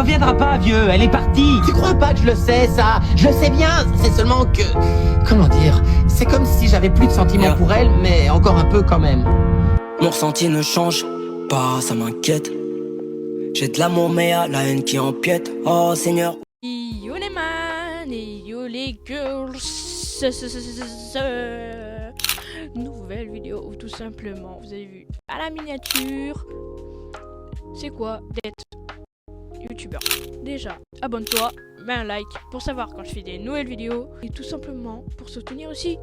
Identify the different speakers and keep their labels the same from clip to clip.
Speaker 1: reviendra pas, vieux, elle est partie.
Speaker 2: Tu crois pas que je le sais, ça? Je le sais bien, c'est seulement que... Comment dire? C'est comme si j'avais plus de sentiments pour elle, mais encore un peu quand même.
Speaker 3: Mon ressenti ne change pas, ça m'inquiète. J'ai de l'amour mais y'a la haine qui empiète. Oh Seigneur.
Speaker 4: Yo les man et yo les girls. Nouvelle vidéo où tout simplement vous avez vu à la miniature. C'est quoi d'être youtubeur? Déjà, abonne-toi, mets un like pour savoir quand je fais des nouvelles vidéos. Et tout simplement pour soutenir aussi,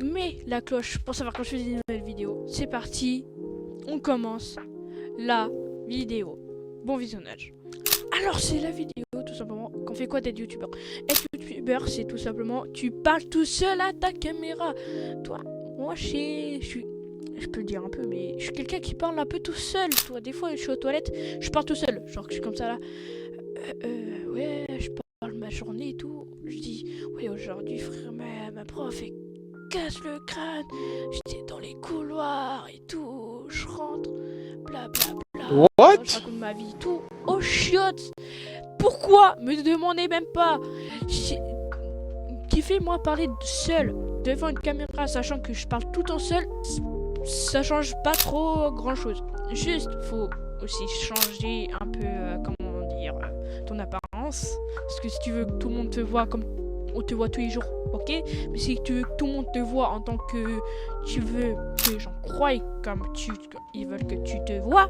Speaker 4: mets la cloche pour savoir quand je fais des nouvelles vidéos. C'est parti, on commence la vidéo. Bon visionnage. Alors c'est la vidéo tout simplement qu'on fait quoi d'être youtubeur. Être youtubeur c'est tout simplement tu parles tout seul à ta caméra. Toi, moi je peux le dire un peu, mais je suis quelqu'un qui parle un peu tout seul. Toi, des fois je suis aux toilettes, je parle tout seul. Genre que je suis comme ça là. Ouais, je parle ma journée et tout. Je dis ouais aujourd'hui frère ma prof elle casse le crâne. J'étais dans les couloirs et tout. Je rentre, blablabla.
Speaker 5: What?
Speaker 4: Je raconte ma vie, tout au chiottes. Pourquoi? Me demandez même pas. Kiffez-moi parler seul devant une caméra, sachant que je parle tout le temps seul. Ça change pas trop grand chose. Juste, faut aussi changer un peu, comment dire, ton apparence. Parce que si tu veux que tout le monde te voit comme on te voit tous les jours, ok. Mais si tu veux que tout le monde te voit en tant que tu veux que les gens croient comme ils veulent que tu te vois.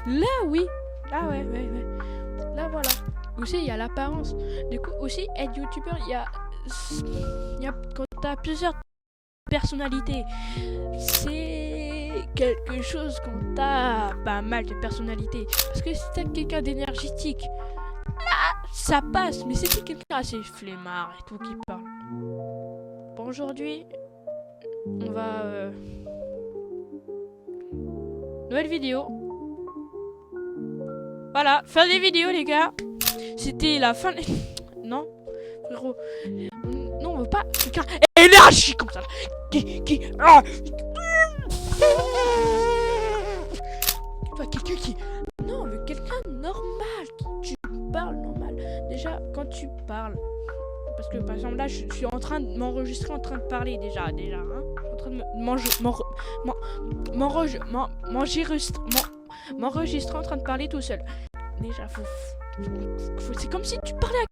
Speaker 4: Là oui, là ouais. Là voilà. Aussi il y a l'apparence. Du coup aussi être youtubeur, il y a quand t'as plusieurs personnalités, c'est quelque chose quand t'as pas mal de personnalités. Parce que si t'as quelqu'un d'énergétique, là ça passe. Mais si t'es quelqu'un assez flemmard et tout qui parle. Bon aujourd'hui, on va nouvelle vidéo. Voilà, fin des vidéos les gars. C'était la fin des... Non, frérot. Non, on veut pas quelqu'un énergie comme ça. Ah quelqu'un qui... Non, on veut quelqu'un normal. Tu parles normal. Déjà, quand tu parles... Parce que par exemple là, je suis en train de m'enregistrer, en train de parler déjà, hein. Je suis en train de m'enregistrer en train de parler tout seul. Déjà, c'est comme si tu parlais à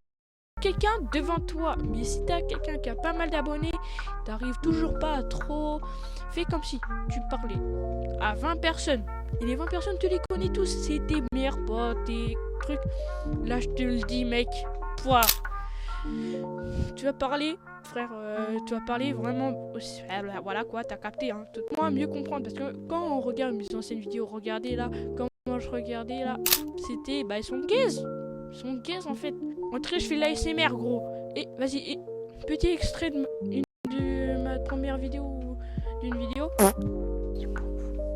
Speaker 4: quelqu'un devant toi. Mais si t'as quelqu'un qui a pas mal d'abonnés, t'arrives toujours pas à trop. Fais comme si tu parlais à 20 personnes. Et les 20 personnes, tu les connais tous. C'est tes meilleurs potes, tes trucs. Là, je te le dis, mec. Pouah. Tu vas parler, frère, tu vas parler vraiment aussi. Voilà quoi, t'as capté, hein. Moi, mieux comprendre. Parce que quand on regarde mes anciennes vidéos, regardez là, comment je regardais là, c'était, ils sont gays. Ils sont gays en fait. Entrée, je fais l'ASMR, gros. Et vas-y, petit extrait de ma première vidéo. D'une vidéo.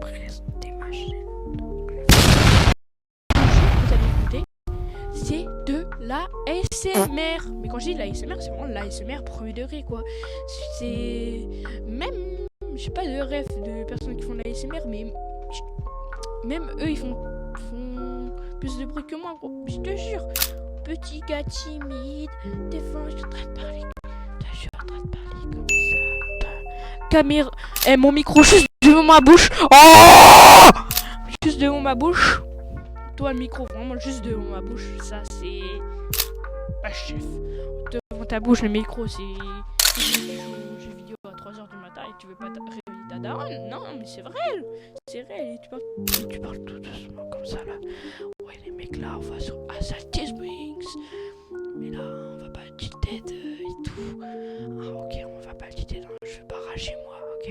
Speaker 4: Présenter ma chaîne. Vous allez écouter. C'est de l'ASMR. Mais quand je dis l'ASMR, c'est vraiment l'ASMR premier degré quoi. C'est même, j'ai pas de rêve de personnes qui font de l'ASMR, mais même eux ils font plus de bruit que moi gros. Je te jure. Petit gars timide, des fois je suis en train de parler. Je suis en train de parler comme ça. Caméra. Mon micro juste devant ma bouche. Oh! Juste devant ma bouche. Toi le micro vraiment juste devant ma bouche. Ça c'est. Ah chef. Devant ta bouche le micro c'est. Jeux vidéo à 3h du matin et tu veux pas réveiller ta daronne. Non mais c'est vrai. C'est vrai. Et tu parles tout doucement comme ça là. Ouais les mecs là on va sur Assault Wings. Mais là on va pas tilted et tout. Ah ok on va pas tilted. Je vais pas rager moi ok.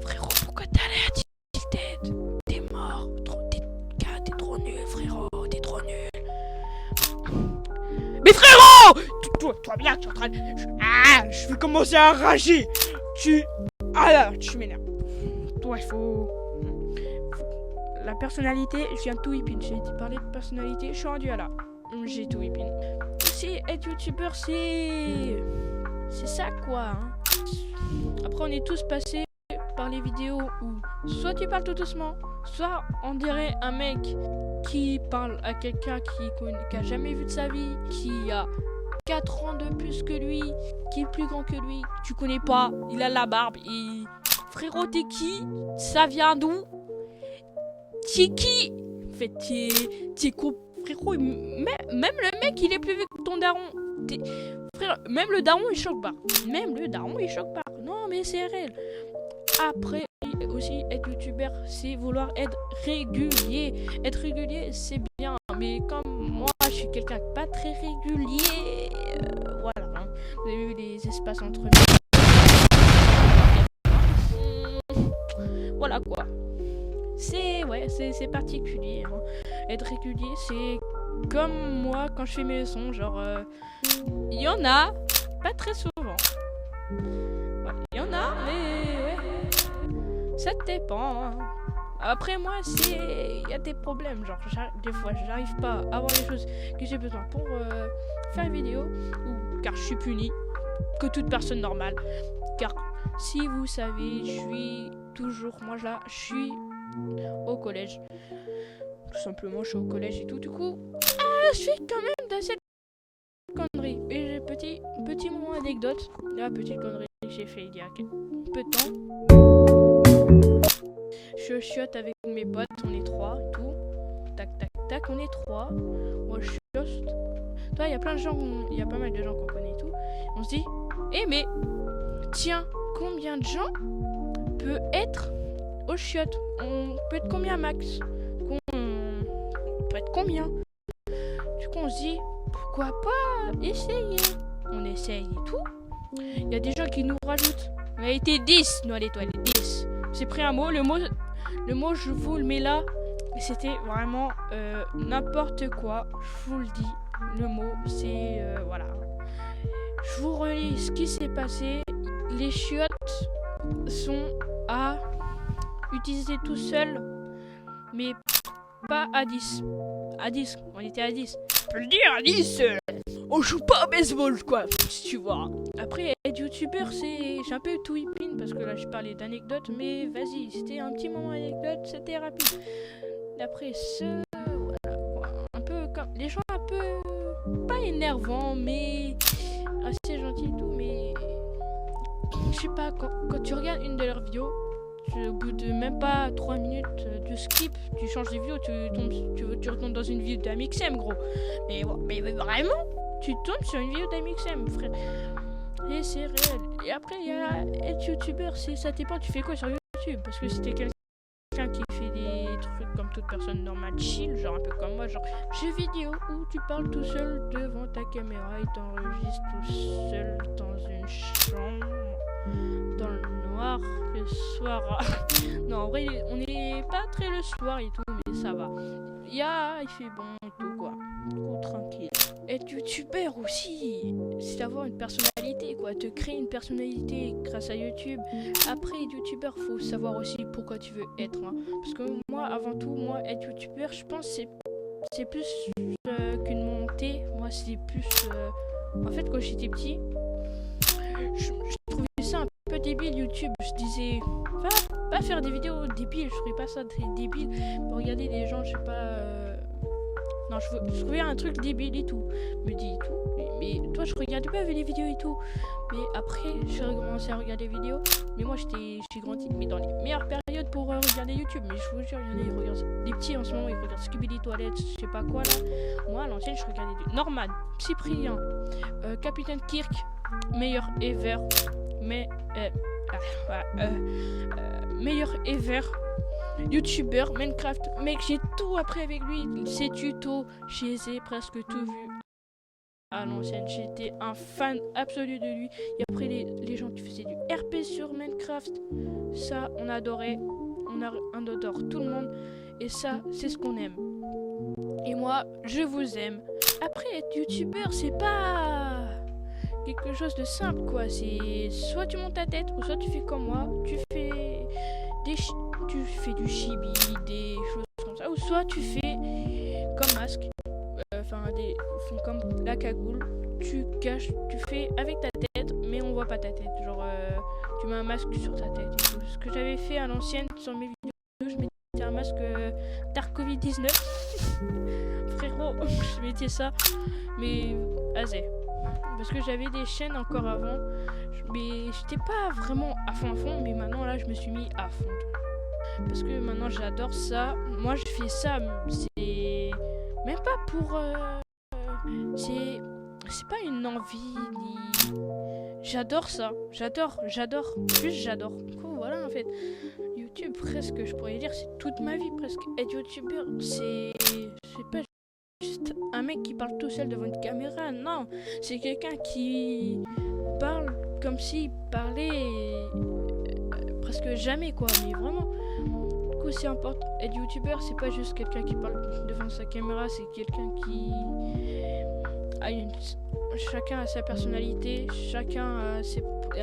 Speaker 4: Frérot pourquoi t'es allé à tilted? T'es mort. T'es trop nul frérot. T'es trop nul. Mais frérot! Toi bien tu es en train de... je vais commencer à rager. Ah là tu m'énerves. Toi il faut... La personnalité, je viens de tout whipping. J'ai parlé de personnalité, je suis rendu à là. J'ai tout whipping. Aussi, être youtubeur, c'est ça quoi. Hein. Après, on est tous passés par les vidéos où soit tu parles tout doucement, soit on dirait un mec qui parle à quelqu'un qui a jamais vu de sa vie, qui a 4 ans de plus que lui, qui est plus grand que lui, tu connais pas, il a la barbe, et frérot t'es qui? Ça vient d'où? T'es qui? En fait t'es con, frérot, même le mec il est plus vieux que ton daron. Frère, même le daron il choque pas. Même le daron il choque pas. Non mais c'est réel. Après aussi être youtubeur c'est vouloir être régulier. Être régulier c'est bien, mais comme moi je suis quelqu'un pas très régulier, voilà hein. Vous avez vu les espaces entre nous, voilà quoi. C'est particulier hein. Être régulier c'est comme moi quand je fais mes leçons, genre il y en a pas très souvent. Il y en a mais ouais. Ça dépend hein. Après moi il y a des problèmes, genre des fois j'arrive pas à avoir les choses que j'ai besoin pour faire une vidéo, ou car je suis puni que toute personne normale. Car si vous savez, je suis toujours je suis au collège. Tout simplement je suis au collège et tout, du coup je suis quand même dans cette connerie. Et j'ai petit moment anecdote, la petite connerie que j'ai fait il y a peu de temps. Je chiotte avec mes potes, on est 3 et tout. Tac tac tac, on est 3. Moi je chiotte. Toi il y a plein de gens, il y a pas mal de gens qu'on connaît et tout. On se dit, mais tiens, combien de gens peut être au chiottes? On peut être combien max? On peut être combien? Du coup on se dit, pourquoi pas essayer? On essaye et tout. Il y a des gens qui nous rajoutent. On a été 10 dans les toilettes, 10. J'ai pris un mot, le mot je vous le mets là. C'était vraiment n'importe quoi, je vous le dis. Le mot c'est voilà. Je vous relis ce qui s'est passé. Les chiottes sont à utiliser tout seul, mais pas à 10. À 10, on était à 10. Je peux le dire, à 10 on joue pas à baseball quoi, si tu vois. Après, être youtubeur, j'ai un peu tout épine parce que là je parlais d'anecdotes, mais vas-y, c'était un petit moment anecdote, c'était rapide. Après voilà quoi. Un peu comme les gens un peu pas énervants, mais assez gentils et tout, mais je sais pas, quand tu regardes une de leurs vidéos, au bout de même pas 3 minutes, tu skip, tu changes de vidéo, tu retombes dans une vidéo d'Amixem, gros. Mais vraiment, tu tombes sur une vidéo d'Amixem, frère. Et c'est réel. Et après, il y a être youtubeur, ça dépend, tu fais quoi sur YouTube? Parce que si t'es quelqu'un qui fait des trucs comme toute personne normale, chill, genre un peu comme moi, genre jeux vidéo, où tu parles tout seul devant ta caméra et t'enregistres tout seul dans une chambre, dans le noir, le soir. Non, en vrai, on n'est pas très le soir et tout, mais ça va. Il fait bon et tout, quoi. Tout tranquille. Être youtubeur aussi, c'est d'avoir une personnalité, quoi. Te créer une personnalité grâce à YouTube. Après, être youtubeur, faut savoir aussi pourquoi tu veux être. Hein. Parce que moi, avant tout, être youtubeur, je pense que c'est plus qu'une montée. Moi, c'est plus... En fait, quand j'étais petit, je trouvais ça un peu débile, YouTube. Je disais, pas faire des vidéos débiles, je trouvais pas ça très débile. Regarder des gens, je sais pas... Non, je trouvais un truc débile et tout. Je me dis tout. Mais toi, je regardais pas les vidéos et tout. Mais après, j'ai recommencé à regarder les vidéos. Mais moi, j'ai grandi. Mais dans les meilleures périodes pour regarder YouTube. Mais je vous jure, il y en a, ils regardent. Les petits en ce moment, ils regardent Scooby-Doo Toilettes, je sais pas quoi là. Moi, à l'ancienne, je regardais Norman, Cyprien, Capitaine Kirk, meilleur ever. Meilleur ever. YouTuber, Minecraft, mec, j'ai tout appris avec lui. Ses tutos, je les ai presque tout vu à l'ancienne. J'étais un fan absolu de lui. Et après, les gens qui faisaient du RP sur Minecraft, ça, on adorait. On adore tout le monde. Et ça, c'est ce qu'on aime. Et moi, je vous aime. Après, être youtubeur, c'est pas quelque chose de simple, quoi. C'est soit tu montes ta tête, ou soit tu fais comme moi, tu fais du chibi, des choses comme ça, ou soit tu fais comme masque, comme la cagoule, tu caches, tu fais avec ta tête, mais on voit pas ta tête, genre tu mets un masque sur ta tête et tout. Ce que j'avais fait à l'ancienne sur mes vidéos, je mettais un masque Dark Covid-19 Frérot, je mettais ça. Mais, vas-y. Parce que j'avais des chaînes encore avant. Mais j'étais pas vraiment à fond. Mais maintenant, là, je me suis mis à fond. Parce que maintenant, j'adore ça. Moi, je fais ça. C'est même pas pour... C'est pas une envie, ni... J'adore ça. J'adore. Juste, j'adore. Du coup, voilà, en fait. YouTube, presque, je pourrais dire, c'est toute ma vie, presque. Être youtubeur, c'est pas juste un mec qui parle tout seul devant une caméra. Non, c'est quelqu'un qui parle comme s'il parlait presque jamais, quoi. Mais vraiment, du coup, c'est important. Être youtubeur, c'est pas juste quelqu'un qui parle devant sa caméra, c'est quelqu'un qui a chacun a sa personnalité, chacun a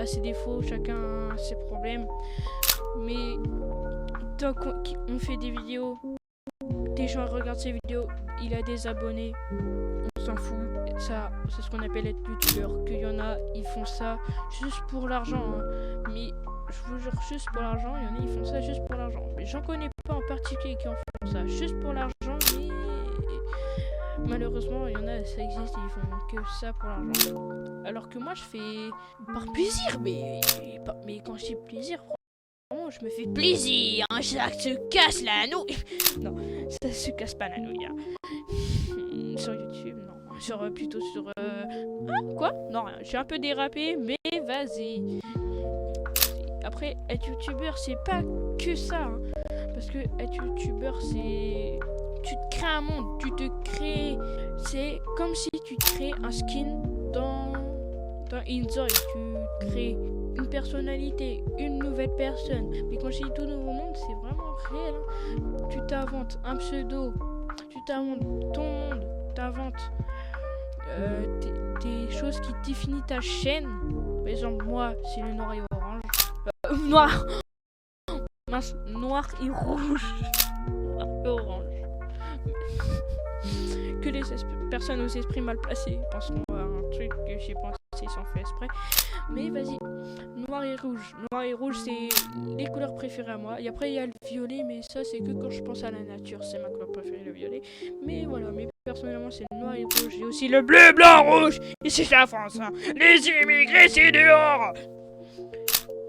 Speaker 4: ses défauts, chacun a ses problèmes. Mais tant qu'on fait des vidéos, des gens regardent ces vidéos, il a des abonnés, on s'en fout. Ça, c'est ce qu'on appelle être youtubeur. Qu'il y en a, ils font ça juste pour l'argent. Hein. Mais je vous jure, juste pour l'argent, il y en a, ils font ça juste pour l'argent. Mais j'en connais pas en particulier qui en font ça juste pour l'argent, mais malheureusement, il y en a, ça existe et ils font que ça pour l'argent. Alors que moi, je fais par plaisir, mais quand je dis plaisir, franchement, je me fais plaisir, hein, ça se casse la nouille. Non, ça se casse pas la nouille. Hein. Sur YouTube, non. Plutôt sur... quoi? Non, rien. J'ai un peu dérapé, mais vas-y. Après, être youtubeur, c'est pas que ça. Hein. Parce que être youtubeur, c'est... Tu te crées un monde, tu te crées... C'est comme si tu crées un skin dans Inzoi. Tu crées une personnalité, une nouvelle personne. Mais quand je dis tout nouveau monde, c'est vraiment réel. Hein. Tu t'inventes un pseudo, tu t'inventes ton monde, tu inventes des choses qui définissent ta chaîne. Par exemple, moi, c'est le noir et orange. Noir mince, noir et rouge. Noir et orange. Que les personnes aux esprits mal placés penseront à un truc que j'ai pensé sans faire exprès. Mais vas-y, noir et rouge. Noir et rouge, c'est les couleurs préférées à moi. Et après, il y a le violet, mais ça, c'est que quand je pense à la nature. C'est ma couleur préférée, le violet. Mais voilà, mais personnellement, c'est le noir et rouge. J'ai aussi le bleu, blanc, rouge. Et c'est la France. Hein. Les immigrés, c'est dehors.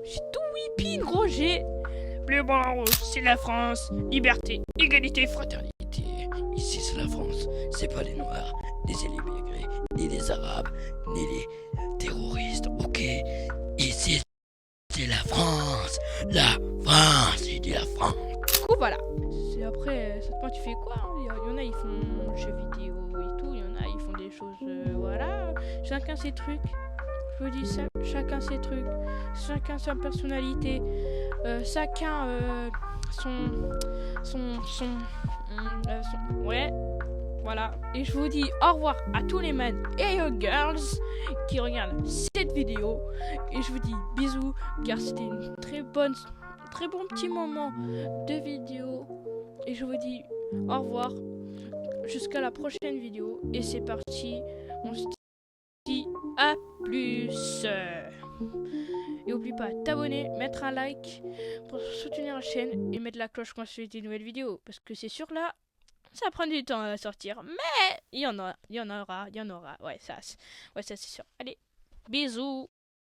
Speaker 4: J'ai tout whippy, gros. J'ai bleu, blanc, rouge. C'est la France. Liberté, égalité, fraternité.
Speaker 5: Ici c'est la France, c'est pas les Noirs, les immigrés, ni les Arabes, ni les terroristes, ok? Ici c'est la France, j'ai dit la France.
Speaker 4: Du coup voilà, c'est après, ça dépend tu fais quoi, hein. Il y en a ils font jeux vidéo et tout, il y en a ils font des choses, voilà, chacun ses trucs. Je vous dis ça, chacun ses trucs, chacun sa personnalité, chacun ouais, voilà. Et je vous dis au revoir à tous les men et aux girls qui regardent cette vidéo. Et je vous dis bisous, car c'était une très bon petit moment de vidéo. Et je vous dis au revoir jusqu'à la prochaine vidéo. Et c'est parti, on se dit à plus. Et n'oublie pas de t'abonner, mettre un like pour soutenir la chaîne et mettre la cloche quand je fais des nouvelles vidéos. Parce que c'est sûr là, ça prend du temps à sortir. Mais il y en aura. Ouais, ça c'est sûr. Allez, bisous.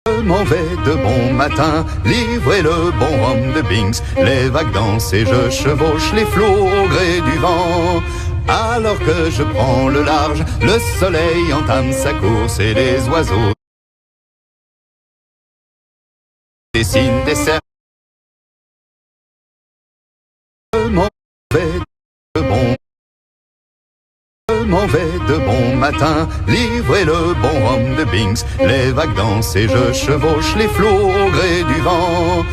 Speaker 6: Je m'en vais de bon matin, livrer le bon rhum de Binks. Les vagues dansent et je chevauche les flots au gré du vent. Alors que je prends le large, le soleil entame sa course et les oiseaux dessinent des cercles. Je m'en vais de bon matin, livrer le bon rhum de Binks. Les vagues dansent et je chevauche les flots au gré du vent.